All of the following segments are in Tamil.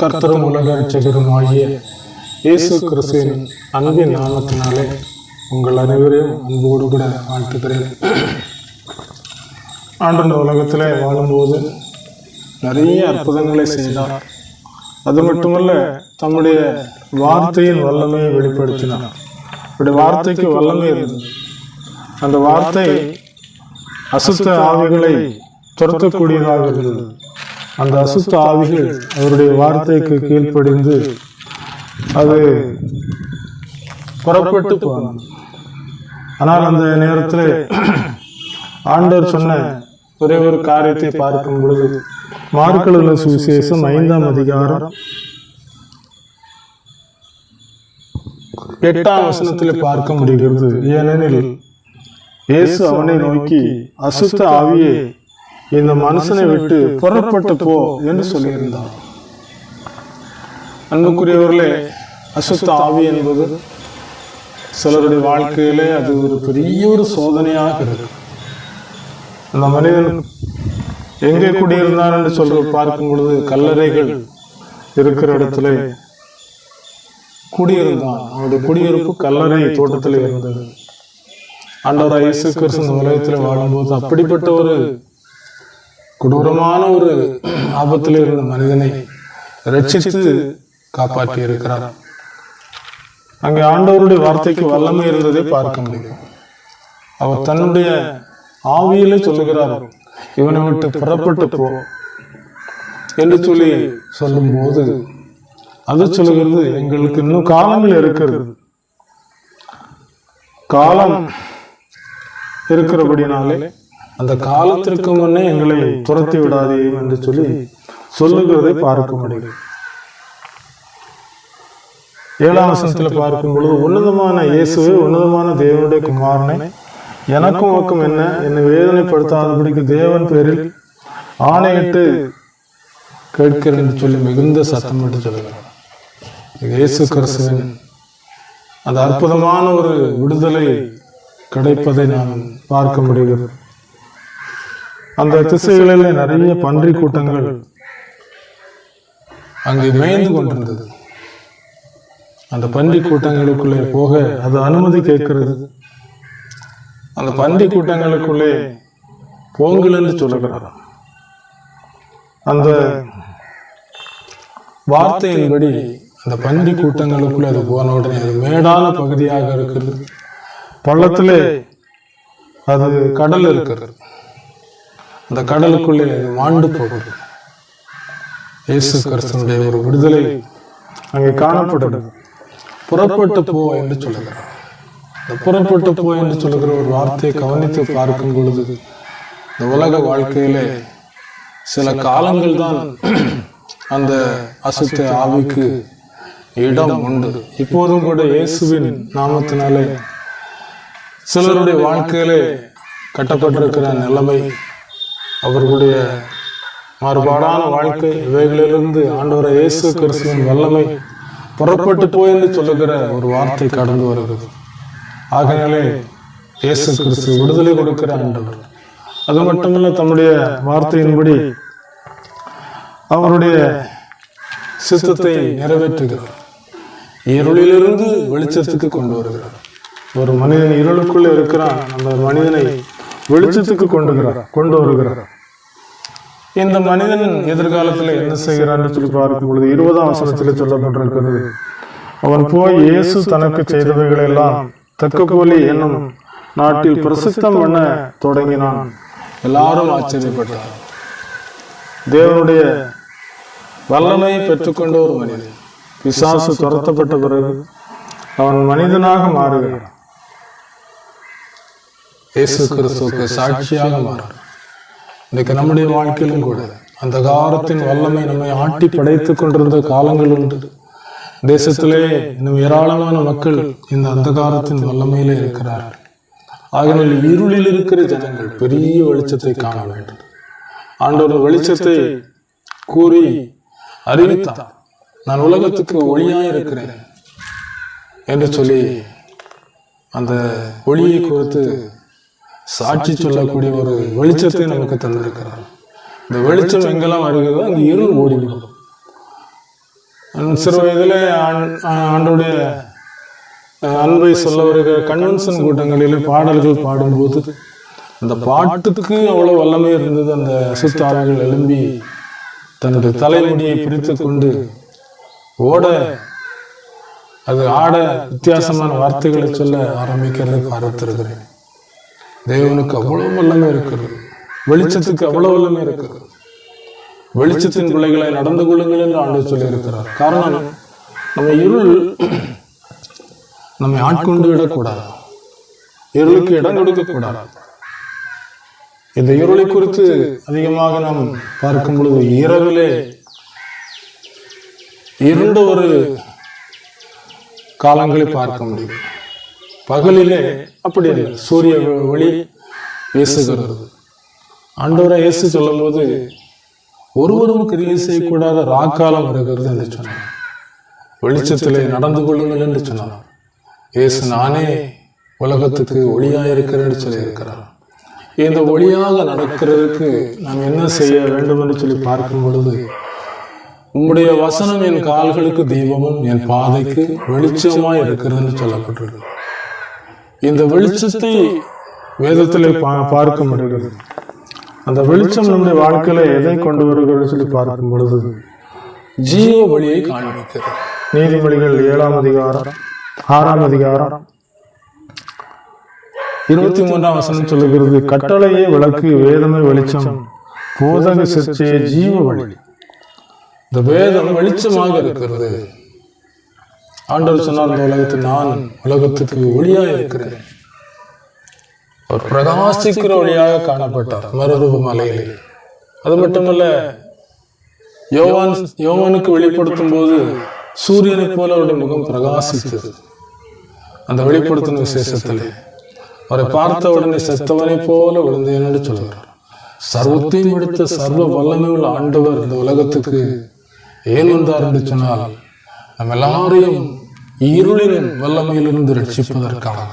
கர்த்தரும் உலக இரட்சகருமாகிய இயேசு கிறிஸ்துவின் அன்பின் நாமத்தினாலே உங்கள் அனைவரையும் அன்போடு கூட வாழ்த்துகிறேன். ஆண்டவர் உலகத்திலே வாழும்போது நிறைய அற்புதங்களை செய்தார். அது மட்டுமல்ல, தம்முடைய வார்த்தையின் வல்லமையை வெளிப்படுத்தினார். அவருடைய வார்த்தைக்கு வல்லமை இருந்தது. அந்த வார்த்தை அசுத்த ஆவிகளை துரத்தக்கூடியதாக இருந்தது. அந்த அசுத்த ஆவிகள் அவருடைய வார்த்தைக்கு கீழ்ப்படிந்து அது புறப்பட்டு போனார். ஆனால் அந்த நேரத்தில் ஆண்டவர் சொன்ன ஒரே ஒரு காரியத்தை பார்க்கும் பொழுது, மார்க்கு எழுதின சுவிசேஷம் 5ஆம் அதிகாரம் 8ஆம் வசனத்தில் பார்க்க முடிகிறது. ஏனெனில் இயேசு அவனை நோக்கி, அசுத்த ஆவியே, இந்த மனுஷனை விட்டு புறப்பட்டு போ என்று சொல்லியிருந்தார். அன்புக்குரியவர்களே, அசுத்த ஆவி என்பது சிலருடைய வாழ்க்கையிலே அது ஒரு பெரிய ஒரு சோதனையாக இருக்கு. அந்த மனிதன் எங்கே குடியிருந்தான் என்று பார்க்கும் பொழுது, கல்லறைகள் இருக்கிற இடத்துல குடியிருந்தான். அவனுடைய குடியிருப்பு கல்லறை தோட்டத்தில் இருந்தது. ஆண்டவர் இயேசு கிறிஸ்து இந்த உலகத்தில் வாழும்போது அப்படிப்பட்ட ஒரு கொடூரமான ஒரு ஆபத்தில் இருந்த மனிதனை ரட்சித்து காப்பாற்றி இருக்கிறார். அங்கே ஆண்டவருடைய வார்த்தைக்கு வல்லமை இருந்ததை பார்க்க முடியும். அவர் தன்னுடைய ஆவியிலே சொல்லுகிறார், இவனை விட்டு புறப்பட்டு போ என்று சொல்லும் போது அது சொல்லுகிறது, எங்களுக்கு இன்னும் காலங்கள் இருக்கிறது. காலம் இருக்கிறபடினாலே அந்த காலத்திற்கு முன்னே எங்களை துரத்தி விடாதே என்று சொல்லுகிறதை பார்க்க முடியும். 7ஆம் வசனத்தில் பார்க்கும் பொழுது, உன்னதமான இயேசுவே, உன்னதமான தேவனுடைய குமாரனை, எனக்கும் உனக்கும் என்னை வேதனைப்படுத்தாதபடிக்கு தேவன் பேரில் ஆணையிட்டு கேட்கிறேன் என்று மிகுந்த சத்தம் என்று சொல்லுகிறார். இயேசு கிறிஸ்துவின் அந்த அற்புதமான ஒரு விடுதலை கிடைப்பதை நாம் பார்க்க முடிகிறது. அந்த திசைகளில் நிறைய பன்றி கூட்டங்கள் அங்கே மேய்ந்து கொண்டிருந்தது. அந்த பன்றி கூட்டங்களுக்குள்ளே போக அது அனுமதி கேட்கிறது. அந்த பன்றி கூட்டங்களுக்குள்ளே போங்கள் என்று சொல்லுகிறார். அந்த வார்த்தையின்படி அந்த பன்றி கூட்டங்களுக்குள்ளே அது போன உடனே அது மேடான பகுதியாக இருக்கிறது. பள்ளத்திலே அது கடல் இருக்கிறது. அந்த கடலுக்குள்ளே மாண்டு போகிறது. இயேசு கிறிஸ்துவினுடைய ஒரு விடுதலை அங்கே காணப்படுகிறது. புறப்பட்டு போ என்று சொல்லுகிறார். இந்த புறப்பட்டு போ என்று சொல்லுகிற ஒரு வார்த்தையை கவனித்து பார்க்கும் பொழுது, இந்த உலக வாழ்க்கையிலே சில காலங்கள் தான் அந்த அசுத்த ஆவிக்கு இடம் உண்டு. இப்போதும் கூட இயேசுவின் நாமத்தினாலே சிலருடைய வாழ்க்கையிலே கட்டப்பட்டிருக்கிற நிலைமை, அவர்களுடைய மாறுபாடான வாழ்க்கை, இவைகளிலிருந்து ஆண்டவரை இயேசு கிறிஸ்துவின் வல்லமை புறப்பட்டு போய் என்று சொல்லுகிற ஒரு வார்த்தை கடந்து வருகிறது. ஆகையாலே இயேசு கிறிஸ்து விடுதலை கொடுக்கிற ஆண்டவர். அது மட்டுமல்ல, தம்முடைய வார்த்தையின்படி அவருடைய சித்தத்தை நிறைவேற்றுகிறார். இருளிலிருந்து வெளிச்சத்துக்கு கொண்டு வருகிறார். ஒரு மனிதன் இருளுக்குள்ளே இருக்கிறான், அந்த மனிதனை வெளிச்சத்துக்கு கொண்டு வருகிறார். இந்த மனிதன் எதிர்காலத்தில் என்ன செய்கிறான் என்று பார்க்கும் பொழுது 20ஆம் வசனத்தில் சொல்லப்பட்டிருக்கிறது, அவன் போய் இயேசு தனக்கு செய்தவைகளை எல்லாம் தெக்கப்போலி என்னும் நாட்டில் பிரசித்தம் பண்ண தொடங்கினான். எல்லாரும் ஆச்சரியப்பட்டார். தேவனுடைய வல்லமையை பெற்றுக்கொண்ட ஒரு மனிதன் பிசாசு துரத்தப்பட்ட பிறகு அவன் மனிதனாக மாறுகிறான். இயேசு கிறிஸ்துவுக்கு சாட்சியாக மாறுகிறான். இன்றைக்கு நம்முடைய வாழ்க்கையிலும் கூட அந்த காலத்தின் வல்லமை நம்மை ஆட்டி படைத்துக் கொண்டிருந்த காலங்கள் உண்டு. தேசத்திலே இன்னும் ஏராளமான மக்கள் இந்த அந்தகாரத்தின் வல்லமையிலே இருக்கிறார்கள். ஆகையால் இருளில் இருக்கிற ஜனங்கள் பெரிய வெளிச்சத்தை காண வேண்டும். ஆண்டவர் வெளிச்சத்தை கூறி அறிவித்தார். நான் உலகத்துக்கு ஒளியாய் இருக்கிறேன் என்று அந்த ஒளியை குறித்து சாட்சி சொல்லக்கூடிய ஒரு வெளிச்சத்தை நமக்கு தந்திருக்கிறார். இந்த வெளிச்சம் எங்கெல்லாம் வருகிறதோ அங்கு இருள் ஓடிவிடும். சிறு வயதிலே ஆண்டுடைய அன்பை சொல்ல வருகிற கன்வென்ஷன் கூட்டங்களிலே பாடல்கள் பாடும்போது அந்த பாட்டுக்கு அவ்வளவு வல்லமை இருந்தது. அந்த அசுத்தாவிகள் எழும்பி தன்னுடைய தலைமுடியை பிரித்து கொண்டு ஓட, அது ஆட, வித்தியாசமான வார்த்தைகளை சொல்ல ஆரம்பிக்கிறது பார்த்திருக்கிறேன். தேவனுக்கு அவ்வளவு வல்லமை இருக்கிறது, வெளிச்சத்துக்கு அவ்வளவு வல்லமை இருக்கிறது. வெளிச்சத்தின் பிள்ளைகளை நடந்து கொள்ளுங்கள் என்று ஆண்டவர் சொல்லி இருக்கிறார். காரணம், நம்ம இருள் நம்மை ஆட்கொண்டு விடக்கூடாது, இருளுக்கு இடம் கொடுக்கக்கூடாது. இந்த இருளை குறித்து அதிகமாக நாம் பார்க்கும் பொழுது இரவிலே இருண்ட ஒரு காலங்களை பார்க்க முடியும். பகலிலே அப்படி இல்லை, சூரிய ஒளி வீசுகிறது. ஆண்டவரை இயேசு சொல்லும் போது ஒருவரும் கிரியை செய்யக்கூடாத ராக்காலம் வருகிறது என்று சொன்னார். வெளிச்சத்திலே நடந்து கொள்ளுங்கள் என்று சொன்னார். இயேசு நானே உலகத்துக்கு ஒளியாக இருக்கிறேன் என்று சொல்லி இருக்கிறார். இந்த ஒளியாக நடக்கிறதுக்கு நாம் என்ன செய்ய வேண்டும் என்று சொல்லி பார்க்கும் பொழுது, உம்முடைய வசனம் என் கால்களுக்கு தீபமும் என் பாதைக்கு வெளிச்சமாய் இருக்கிறது என்று சொல்லப்பட்டிருக்கு. இந்த வெளிச்சத்தை வேதத்திலே பார்க்க முடிகிறது. அந்த வெளிச்சம் நம்முடைய வாழ்க்கையில எதை கொண்டு வருகிறது சொல்லி பார்க்கும் பொழுது ஜீவ வழியை காண்பிக்கிறது. நீதிமொழிகள் 7ஆம் அதிகாரம் 6ஆம் அதிகாரம் 23ஆம் வசனம் சொல்லுகிறது, கட்டளையே விளக்கு, வேதமே வெளிச்சம், போதக சர்ச்சையே ஜீவ வழி. இந்த வேதம் வெளிச்சமாக இருக்கிறது. ஆண்டவர் சொன்னார், இந்த உலகத்தில் நான் உலகத்துக்கு ஒளியா இருக்கிறேன். அவர் பிரகாசிக்கிற ஒளியாக காணப்பட்டார் மறுரூப மலையிலே. அது மட்டுமல்ல, யோவானுக்கு வெளிப்படுத்தும் போது சூரியனை போல அவருடைய முகம் பிரகாசித்தது. அந்த வெளிப்படுத்தின விசேஷத்திலே அவரை பார்த்த உடனே செத்தவனை போல விழுந்தேன் என்று சொல்கிறார். சர்வத்தையும் எடுத்த சர்வ வல்லமை உள்ள ஆண்டவர் இந்த உலகத்துக்கு ஏன் வந்தார் என்று சொன்னால், நம்ம எல்லாரையும் இருளின் வல்லமையிலிருந்து ரட்சிப்பதற்காக.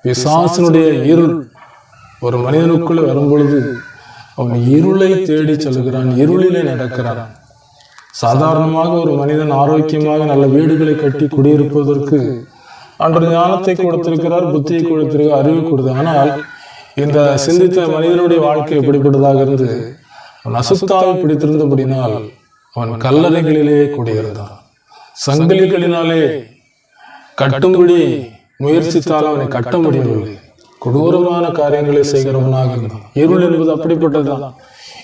பிசாசினுடைய இருள் ஒரு மனிதனுக்குள்ளே வரும்பொழுது அவன் இருளை தேடி செல்கிறான், இருளிலே நடக்கிறான். சாதாரணமாக ஒரு மனிதன் ஆரோக்கியமாக நல்ல வீடுகளை கட்டி குடியிருப்பதற்கு ஆண்டவர் ஞானத்தை கொடுத்திருக்கிறார், புத்தியை கொடுத்திருக்கிறார், அறிவு கொடுத்து. ஆனால் இந்த சிந்தித்த மனிதனுடைய வாழ்க்கை எப்படிப்பட்டதாக இருந்து அவன் அசுத்தாவை பிடித்திருந்தபடினால் அவன் கல்லறைகளிலே குடியிருந்தான். சங்கிலிகளினாலே கட்டும்படி முயற்சித்தால் அவனை கட்ட முடியவில்லை. கொடூரமான காரியங்களை செய்கிறவனாக இருந்தான். இருள் என்பது அப்படிப்பட்டதுதான்.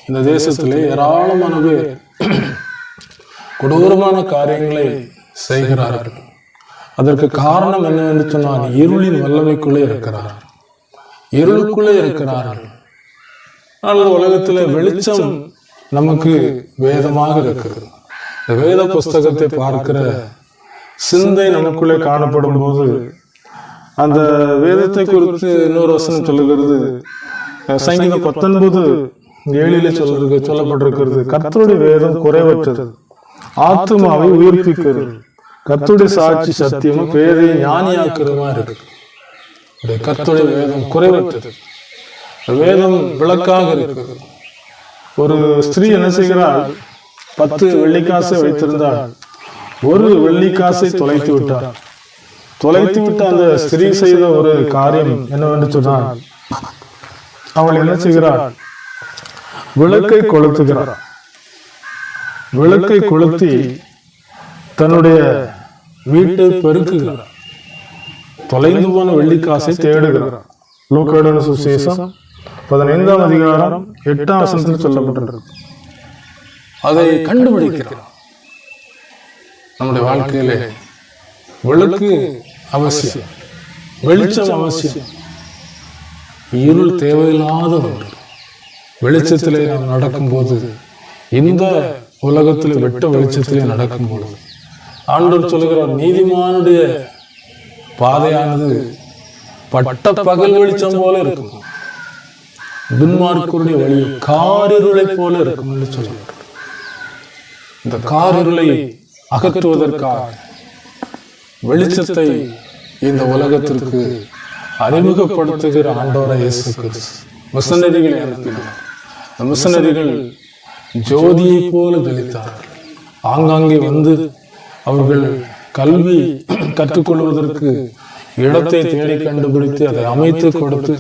இந்த தேசத்திலே ஏராளமான பேர் கொடூரமான காரியங்களை செய்கிறார்கள். அதற்கு காரணம் என்னவென்று சொன்னால், இருளின் வல்லமைக்குள்ளே இருக்கிறார்கள், இருளுக்குள்ளே இருக்கிறார்கள். ஆனால் உலகத்திலே வெளிச்சம் நமக்கு வேதமாக இருக்கிறது. இந்த வேத புஸ்தகத்தை பார்க்கிற சிந்தை நமக்குள்ளே காணப்படும் போது, அந்த வேதத்தை குறித்து இன்னொரு வசனம் சொல்லுகிறது. சங்கீதம் 19:7 சொல்லப்பட்டிருக்கிறது, கர்த்தருடைய வேதம் குறைவற்றது, ஆத்துமாவை உயிர்ப்பிக்கிறது, கர்த்தருடைய சாட்சி சத்தியமும் பேரை ஞானியாக்கிறதா இருக்கு. கர்த்தருடைய வேதம் குறைவற்றது, வேதம் விளக்காக இருக்கிறது. ஒரு ஸ்திரீ என்ன செய்கிறாள், 10 வெள்ளிக்காசை வைத்திருந்தாள், ஒரு வெள்ளிக்காசை தொலைத்து விட்டார். தொலைத்து விட்ட அந்த ஸ்திரீ செய்த ஒரு காரியம் என்னவென்று சொன்னால், அவள் என்ன செய்கிறாள், விளக்கை கொளுத்துகிறார். விளக்கை கொளுத்தி தன்னுடைய வீட்டை பெருக்குகிறார். தொலைந்து போன வெள்ளிக்காசை தேடுகிறார். லூக்கா சுவிசேஷம் 15ஆம் அதிகாரம் 8ஆம் வசனத்தில் சொல்லப்பட்டிருக்கு. அதை கண்டுபிடிக்கிறார். நம்முடைய வாழ்க்கையிலே விளக்கு அவசியம், வெளிச்சம் அவசியம். இருள் தேவையில்லாத ஒன்று. வெளிச்சத்திலே நாம் நடக்கும்போது, இந்த உலகத்தில் வெட்ட வெளிச்சத்திலே நடக்கும்போது ஆண்டவர் சொல்லுகிறார், நீதிமானுடைய பாதையானது பட்ட பகல் வெளிச்சம் போல இருக்கும், துன்மார்க்கருடைய வழி காரிருளை போல இருக்கும் என்று சொல்லுகிறார். இந்த காரிருளை அகற்றுவதற்காக வெளிச்சத்தை இந்த உலகத்திற்கு அறிமுகப்படுத்துகிற ஆண்டவராகிய இயேசு கிறிஸ்து மிஷனரிகளை அனுப்பினார். இந்த மிஷனரிகள் ஜோதியை போல ஜொலித்தார்கள். ஆங்காங்கே வந்து அவர்கள் கல்வி கற்றுக்கொள்வதற்கு இடத்தை தேடி கண்டுபிடித்து அதை அமைத்து கொடுத்து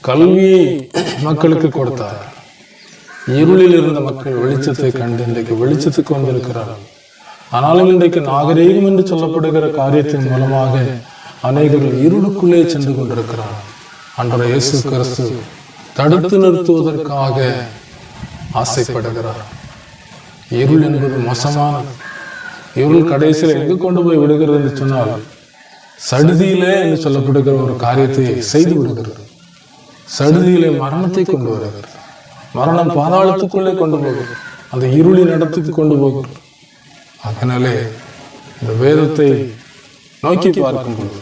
கல்வியை மக்களுக்கு கொடுத்தார். இருளில் இருந்த மக்கள் வெளிச்சத்தை கண்டு இன்றைக்கு வெளிச்சத்துக்கு வந்திருக்கிறார்கள். ஆனாலும் இன்றைக்கு நாகரீகம் என்று சொல்லப்படுகிற காரியத்தின் மூலமாக அநேகர்கள் இருளுக்குள்ளே சென்று கொண்டிருக்கிறார்கள். ஆண்டவர் இயேசு கிறிஸ்து தடுத்து நிறுத்துவதற்காக ஆசைப்படுகிறார். இருள் என்பது மோசமானது. இருள் கடைசியில் எங்கு கொண்டு போய் விடுகிறது என்று சொன்னால் சடுதியிலே என்று சொல்லப்படுகிற ஒரு காரியத்தை செய்து விடுகிறது. சடுதியிலே மரணத்தை கொண்டு வருகிறது. மரணம் பாதாளத்துக்குள்ளே கொண்டு போகிறது. அந்த இருளின் இடத்துக்கு கொண்டு போகிறது. அதனாலே இந்த வேதத்தை நோக்கி பார்க்கும்போது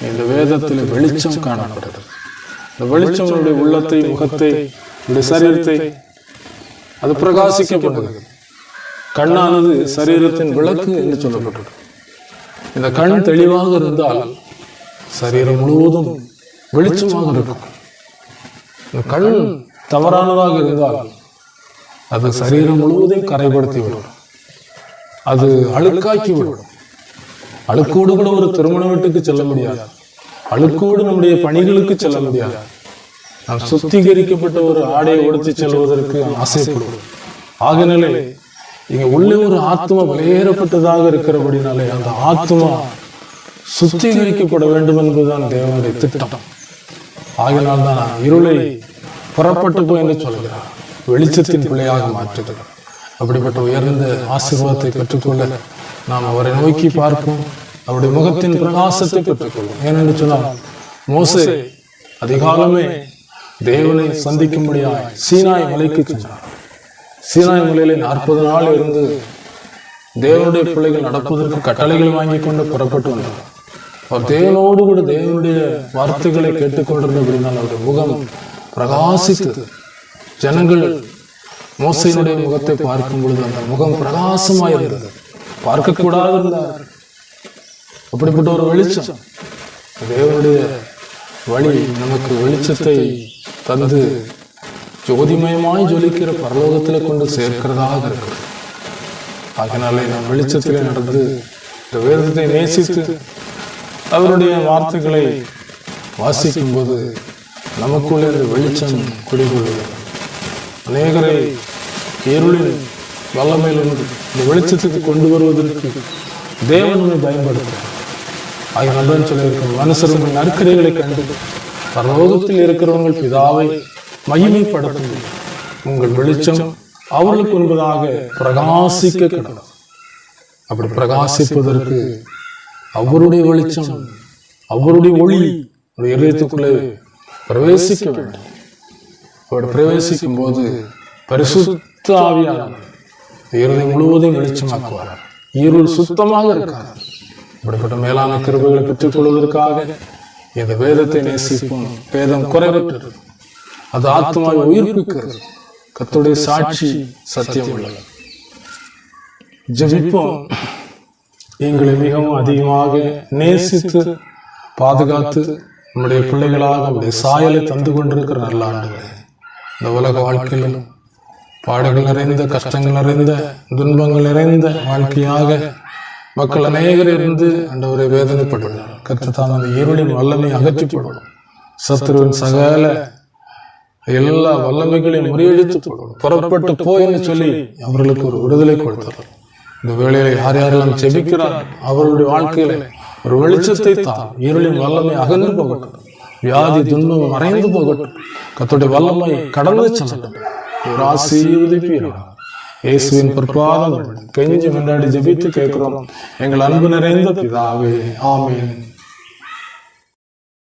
இந்த வேதத்தில் வெளிச்சம் காணப்படுகிறது. இந்த வெளிச்சம் நம்முடைய உள்ளத்தை, முகத்தை, நம்முடைய சரீரத்தை அது பிரகாசிக்கப்படுகிறது. கண்ணானது சரீரத்தின் விளக்கு என்று சொல்லப்பட்டது. இந்த கண் தெளிவாக இருந்தால் சரீரம் முழுவதும் வெளிச்சமாக இருக்கும். இந்த கண் தவறானதாக இருந்தால் அது சரீரம் முழுவதையும் கரைப்படுத்தி விடும். அது அழுக்காக்கி விடும். அழுக்கோடு கூட ஒரு திருமண வீட்டுக்கு செல்ல முடியாது. அழுக்கோடு நம்முடைய பணிகளுக்கு செல்ல முடியாது. நாம் சுத்திகரிக்கப்பட்ட ஒரு ஆடையை உடுத்தி செல்வதற்கு ஆசைப்படுவோம். ஆகினாலே இங்க உள்ளே ஒரு ஆத்மா வெளியேறப்பட்டதாக இருக்கிறபடினாலே அந்த ஆத்மா சுத்திகரிக்கப்பட வேண்டும் என்பதுதான் தேவனுடைய திட்டம். ஆகினால்தான் இருளை புறப்பட்டு போய் என்று சொல்கிறார், வெளிச்சத்தின் பிள்ளையாக மாற்றுகிறார். அப்படிப்பட்ட உயர்ந்த ஆசீர்வாதத்தை பெற்றுக்கொள்ள நாம் அவரை நோக்கி பார்ப்போம். அவருடைய முகத்தின் பிரகாசத்தை பெற்றுக்கொள்வோம். ஏனென்று சொன்னால் மோசே அதிகாலமே தேவனை சந்திக்கும்படியாய் சீனாய் மலைக்கு சென்றார். சீனாய் மலையிலே 40 நாள் இருந்து தேவனுடைய பிள்ளைகள் நடப்பதற்கு கட்டளைகள் வாங்கி கொண்டு புறப்பட்டு வந்தார். அவர் தேவனோடு கூட தேவனுடைய வார்த்தைகளை கேட்டுக்கொண்டிருந்தபடினால் அவருடைய முகம் பிரகாசித்தது. ஜனங்கள் மோசையினுடைய முகத்தை பார்க்கும் பொழுது அந்த முகம் பிரகாசமாய் இருந்தது. பார்க்கக்கூடாது இருந்தார். அப்படிப்பட்ட ஒரு வெளிச்சம் தேவனுடைய வழி நமக்கு வெளிச்சத்தை தந்து ஜோதிமயமாய் ஜொலிக்கிற பரலோகத்தில் கொண்டு சேர்க்கிறதாக இருக்கிறது. அதனாலே நாம் வெளிச்சத்திலே நடந்து இந்த வேதத்தை நேசித்து அவருடைய வார்த்தைகளை வாசிக்கும் போது நமக்குள்ளே இந்த வெளிச்சம் குடிகொள்கிறது. அநேகரை இருளின் வல்லமையிலிருந்து இந்த வெளிச்சத்துக்கு கொண்டு வருவதற்கு தேவனை பயன்படுத்துகிறார். அதனால்தான் சொல்லியிருக்கிறோம், மனுஷர்கள் நற்கிரைகளை கண்டு பரலோகத்தில் இருக்கிறவங்க பிதாவை மகிமைப்படுத்தும். உங்கள் வெளிச்சம் அவர்களுக்கு என்பதாக பிரகாசிக்க கிடக்கும். அப்படி பிரகாசிப்பதற்கு அவருடைய வெளிச்சம், அவருடைய ஒளி இதயத்துக்குள்ளே பிரவேசிக்க வேண்டும். அப்படி பிரவேசிக்கும் போது பரிசுத்த ஆவியானவர் இருதயம் முழுவதும் வெளிச்சமாக்குவார். இருள் சுத்தமாக இருக்காது. இப்படிப்பட்ட மேலான கிருபைகளை பெற்றுக் கொள்வதற்காக இந்த வேதத்தை நேசிப்போம். வேதம் குறைவற்றது, அது ஆத்மாவை உயிர்ப்பிக்கிறது. கர்த்தருடைய சாட்சி சத்தியம் உள்ளது. ஜெபிப்போம். எங்களை மிகவும் அதிகமாக நேசித்து பாதுகாத்து நம்முடைய பிள்ளைகளாக நம்முடைய சாயலை தந்து கொண்டிருக்கிற நல்ல ஆண்டவரே, இந்த உலக வாழ்க்கையிலும் பாடுகள் நிறைந்த, கஷ்டங்கள் நிறைந்த, துன்பங்கள் நிறைந்த வாழ்க்கையாக மக்கள் அநேகர் இருந்து ஆண்டவரை வேதனைப்படுகிறார். கர்த்தர் அந்த இருளின் வல்லமை அகற்றிப்படும். சத்துருவின் சகல எல்லா வல்லமைகளையும் முறியடித்து புறப்பட்டு போயின்னு சொல்லி அவர்களுக்கு ஒரு விடுதலை கொடுத்தார். இந்த வேளையில யார் யாரெல்லாம் ஜெபிக்கிறார் அவர்களுடைய வாழ்க்கையில ஒரு வெளிச்சத்தை தான். இருளின் வல்லமை அகன்று போகட்டும். வியாதி துன்பம் மறைந்து போகட்டும். கர்த்தருடைய வல்லமை கடந்து செல்லட்டும். ஒரு ஆசீர்வதிப்பீராக. இயேசுவின் பொற்பாதம் கெஞ்சி முன்னாடி ஜெபித்து கேட்கிறோம் எங்கள் அன்பு நிறைந்த பிதாவே. ஆமென்.